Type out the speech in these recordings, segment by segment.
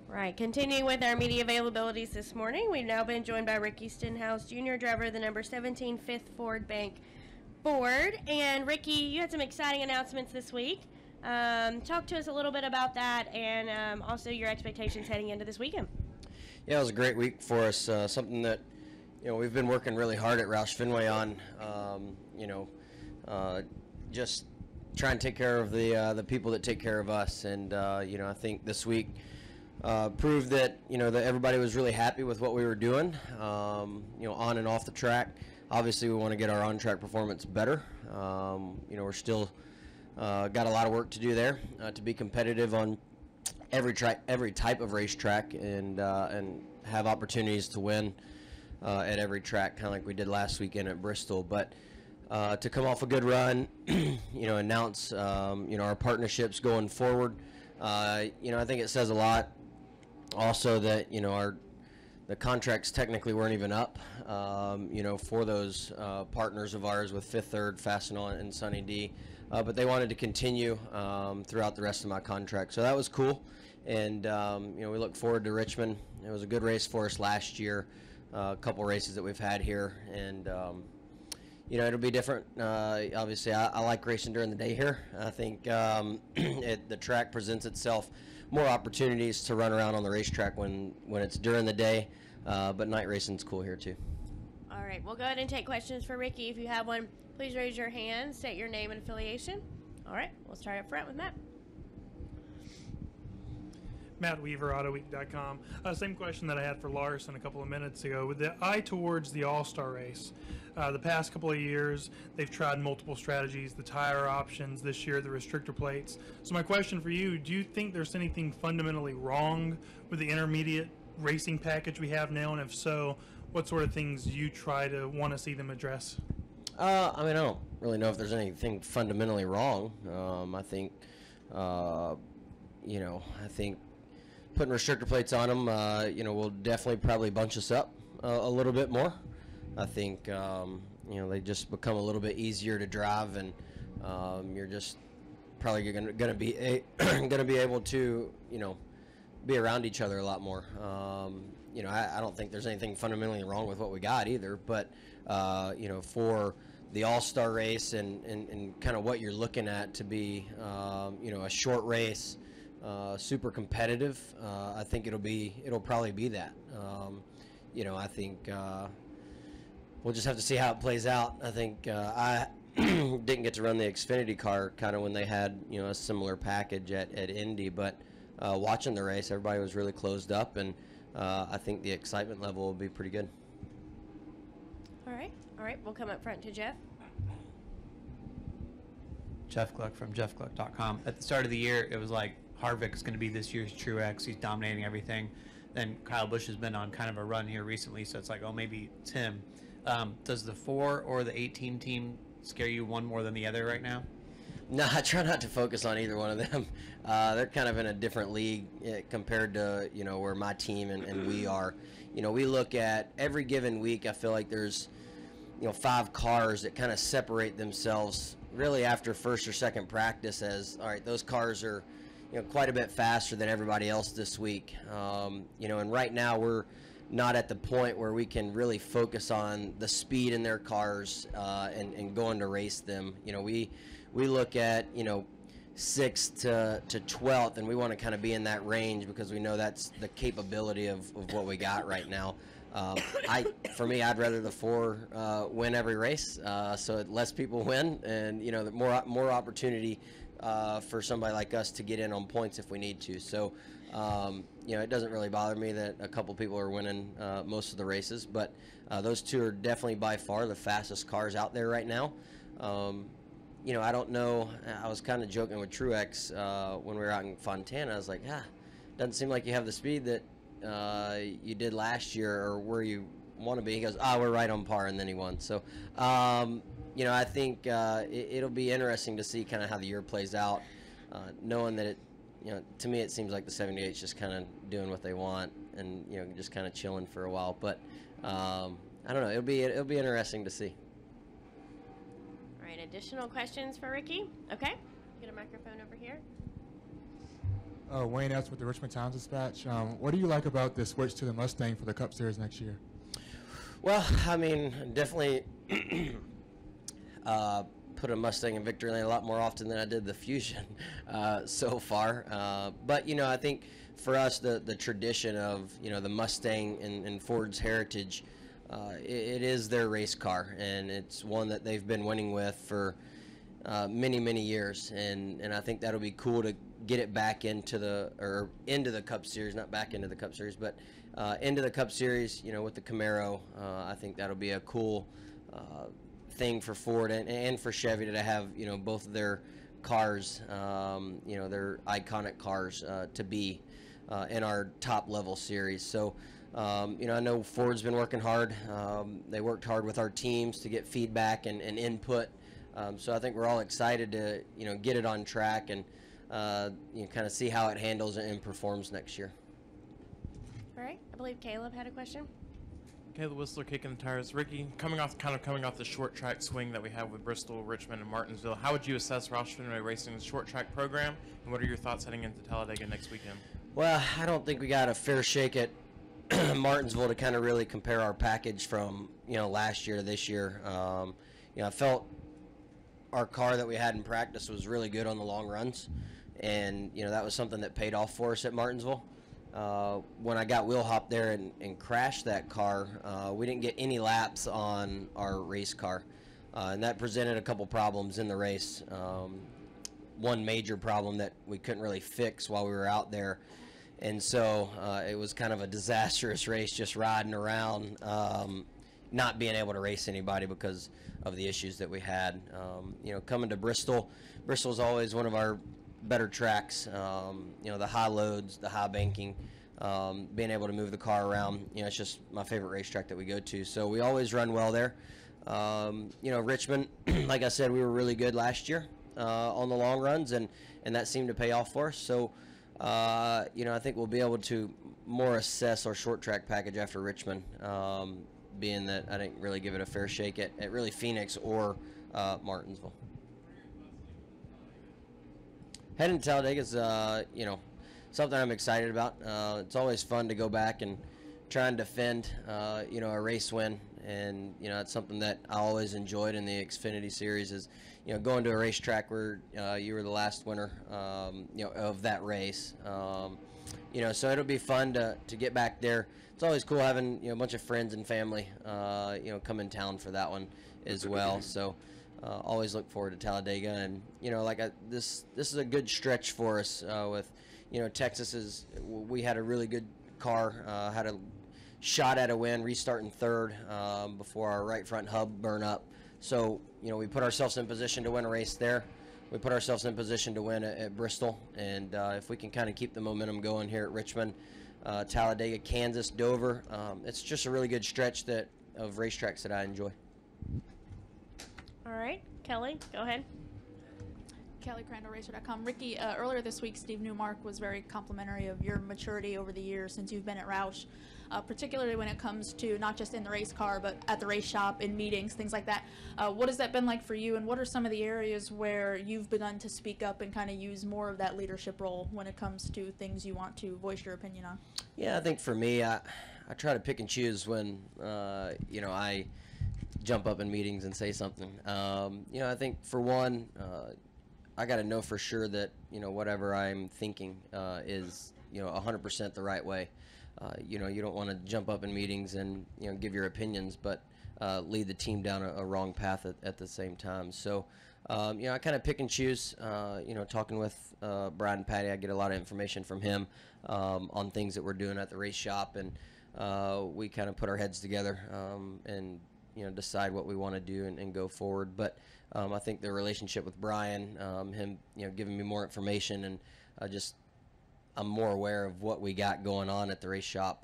Right, continuing with our media availabilities this morning, we've now been joined by Ricky Stenhouse Jr., driver of the number 17 Fifth Ford Bank Ford. And Ricky, you had some exciting announcements this week. Talk to us a little bit about that and also your expectations heading into this weekend. Yeah, it was a great week for us. Something that we've been working really hard at Roush Fenway on. Just try and take care of the people that take care of us. And I think this week proved that that everybody was really happy with what we were doing. On and off the track. Obviously, we want to get our on-track performance better. We're still got a lot of work to do there to be competitive on every type of racetrack and have opportunities to win at every track, kind of like we did last weekend at Bristol. But to come off a good run, announce our partnerships going forward. I think it says a lot. Also, that the contracts technically weren't even up, for those partners of ours with Fifth Third, Fastenal, and Sunny D, but they wanted to continue throughout the rest of my contract, so that was cool. And we look forward to Richmond. It was a good race for us last year. A couple races that we've had here, and it'll be different. Obviously, I like racing during the day here. I think the track presents itself more opportunities to run around on the racetrack when it's during the day, but night racing's cool here too. All right, we'll go ahead and take questions for Ricky. If you have one, please raise your hand, state your name and affiliation. All right, we'll start up front with Matt. Matt Weaver, AutoWeek.com. Same question that I had for Larson a couple of minutes ago. With the eye towards the All-Star race, the past couple of years, they've tried multiple strategies, the tire options, this year the restrictor plates. So my question for you, do you think there's anything fundamentally wrong with the intermediate racing package we have now? And if so, what sort of things do you want to see them address? I don't really know if there's anything fundamentally wrong. I think putting restrictor plates on them, will definitely probably bunch us up a little bit more. I think, they just become a little bit easier to drive, and you're just probably going to be able to, be around each other a lot more. I don't think there's anything fundamentally wrong with what we got either, but, for the All-Star race and kind of what you're looking at to be, a short race, super competitive. I think it'll probably be that. I think we'll just have to see how it plays out. I think I didn't get to run the Xfinity car kind of when they had a similar package at Indy, but watching the race, everybody was really closed up, and I think the excitement level will be pretty good. All right, we'll come up front to Jeff. Jeff Gluck from jeffgluck.com. At the start of the year, it was like Harvick's going to be this year's Truex. He's dominating everything. Then Kyle Busch has been on kind of a run here recently, so it's like, oh, maybe it's him. Does the 4 or the 18 team scare you one more than the other right now? No, I try not to focus on either one of them. They're kind of in a different league compared to, where my team and we are. We look at every given week, I feel like there's, 5 cars that kind of separate themselves really after first or second practice as, all right, those cars are, quite a bit faster than everybody else this week. And right now we're not at the point where we can really focus on the speed in their cars and going to race them. We look at, 6th to 12th, and we want to kind of be in that range because we know that's the capability of what we got right now. For me, I'd rather the 4 win every race, so less people win, and more opportunity for somebody like us to get in on points if we need to. So, it doesn't really bother me that a couple people are winning most of the races, but those 2 are definitely by far the fastest cars out there right now. I don't know. I was kind of joking with Truex when we were out in Fontana. I was like, doesn't seem like you have the speed that you did last year or where you want to be. He goes, we're right on par, and then he won. So, I think it'll be interesting to see kind of how the year plays out, knowing that to me it seems like the 78's just kind of doing what they want and just kind of chilling for a while. But I don't know. It'll be interesting to see. All right, additional questions for Ricky? Okay, get a microphone over here. Wayne S. with the Richmond Times-Dispatch. What do you like about the switch to the Mustang for the Cup Series next year? Well, I mean, definitely put a Mustang in victory lane a lot more often than I did the Fusion so far. But, you know, I think for us, the tradition of, you know, the Mustang and Ford's heritage, it is their race car, and it's one that they've been winning with for many years, and I think that'll be cool to get it back into the Cup Series, not back into the Cup Series, but into the Cup Series, you know, with the Camaro. I think that'll be a cool thing for Ford and for Chevy to have, you know, both of their cars, you know, their iconic cars to be in our top level series. So you know, I know Ford's been working hard. They worked hard with our teams to get feedback and input. So I think we're all excited to, you know, get it on track and you know, kind of see how it handles and performs next year. All right. I believe Caleb had a question. Caleb Whistler, kicking the tires. Ricky, coming off the short track swing that we have with Bristol, Richmond, and Martinsville, how would you assess Roush Fenway Racing's short track program, and what are your thoughts heading into Talladega next weekend? Well, I don't think we got a fair shake at Martinsville to kind of really compare our package from, you know, last year to this year. You know, I felt our car that we had in practice was really good on the long runs, and, you know, that was something that paid off for us at Martinsville. When I got wheel hop there and crashed that car, we didn't get any laps on our race car, and that presented a couple problems in the race. One major problem that we couldn't really fix while we were out there, and so it was kind of a disastrous race, just riding around, not being able to race anybody because of the issues that we had. You know, coming to Bristol's always one of our better tracks. You know, the high loads, the high banking, being able to move the car around. You know, it's just my favorite racetrack that we go to. So we always run well there. You know, Richmond, like I said, we were really good last year on the long runs, and that seemed to pay off for us. So, you know, I think we'll be able to more assess our short track package after Richmond, being that I didn't really give it a fair shake at really Phoenix or Martinsville. Heading to Talladega is, you know, something I'm excited about. It's always fun to go back and try and defend, you know, a race win. And, you know, it's something that I always enjoyed in the Xfinity Series is, you know, going to a racetrack where you were the last winner, you know, of that race. You know, so it'll be fun to get back there. It's always cool having, you know, a bunch of friends and family, you know, come in town for that one as well. So always look forward to Talladega. And, you know, like this is a good stretch for us with, you know, we had a really good car, had a shot at a win, restarting third before our right front hub burned up. So, you know, we put ourselves in position to win a race there. We put ourselves in position to win at Bristol. And if we can kind of keep the momentum going here at Richmond, Talladega, Kansas, Dover, it's just a really good stretch of racetracks that I enjoy. All right. Kelly, go ahead. Kelly Crandall, Racer.com. Ricky, earlier this week, Steve Newmark was very complimentary of your maturity over the years since you've been at Roush, particularly when it comes to not just in the race car, but at the race shop, in meetings, things like that. What has that been like for you, and what are some of the areas where you've begun to speak up and kind of use more of that leadership role when it comes to things you want to voice your opinion on? Yeah, I think for me, I try to pick and choose when, you know, I jump up in meetings and say something. You know, I think for one, I got to know for sure that, you know, whatever I'm thinking is, you know, 100% the right way. You know, you don't want to jump up in meetings and, you know, give your opinions, but lead the team down a wrong path at the same time. So, you know, I kind of pick and choose. You know, talking with Brad and Patty, I get a lot of information from him on things that we're doing at the race shop, and we kind of put our heads together and, you know, decide what we want to do and go forward. But I think the relationship with Brian, him, you know, giving me more information, and I'm more aware of what we got going on at the race shop,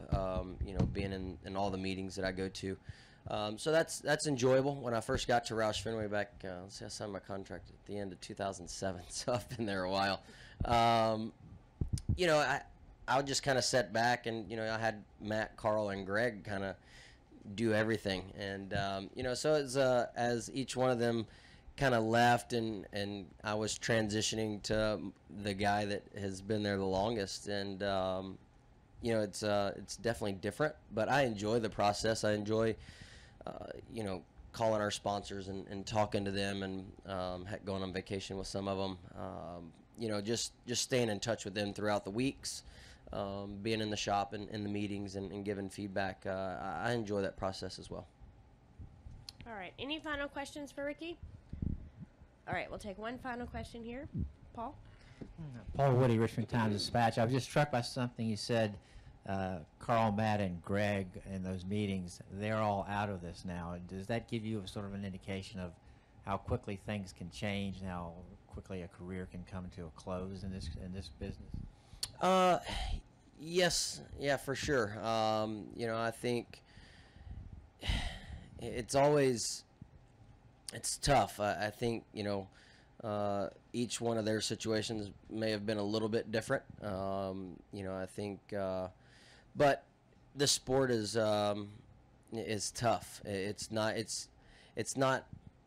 you know, being in all the meetings that I go to. So that's enjoyable. When I first got to Roush Fenway back, let's see, I signed my contract at the end of 2007, so I've been there a while. You know, I would just kind of sit back, and, you know, I had Matt, Carl, and Greg kind of do everything. And, you know, so as each one of them kind of left, and I was transitioning to the guy that has been there the longest, and you know, it's definitely different, but I enjoy the process. I enjoy you know, calling our sponsors and talking to them, and heck, going on vacation with some of them. You know, just staying in touch with them throughout the weeks, being in the shop and in the meetings and giving feedback. I enjoy that process as well. All right. Any final questions for Ricky? All right. We'll take one final question here. Paul? Paul Woody, Richmond Times-Dispatch. I was just struck by something you said. Carl, Matt, and Greg in those meetings, they're all out of this now. Does that give you a sort of an indication of how quickly things can change and how quickly a career can come to a close in this business? Yes, yeah, for sure. You know, I think it's tough. I think, you know, each one of their situations may have been a little bit different. You know, I think, but the sport is tough. It's not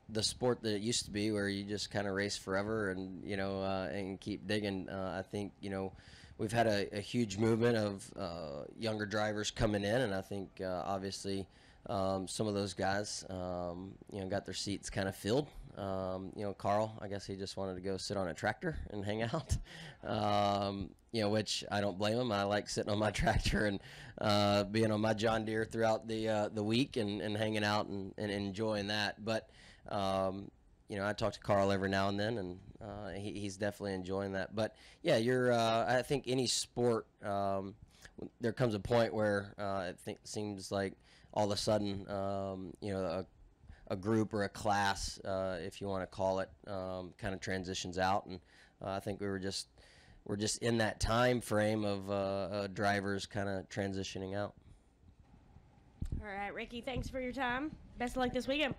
the sport that it used to be, where you just kind of race forever and, you know, and keep digging. I think, you know, we've had a huge movement of younger drivers coming in, and I think obviously some of those guys, you know, got their seats kind of filled. You know, Carl, I guess he just wanted to go sit on a tractor and hang out. You know, which I don't blame him. I like sitting on my tractor and being on my John Deere throughout the week and hanging out and enjoying that. But you know, I talk to Carl every now and then, and he's definitely enjoying that. But yeah, I think any sport, there comes a point where it seems like all of a sudden, you know, a group or a class, if you want to call it, kind of transitions out, and I think we're just in that time frame of drivers kind of transitioning out. All right, Ricky, thanks for your time. Best of luck this weekend.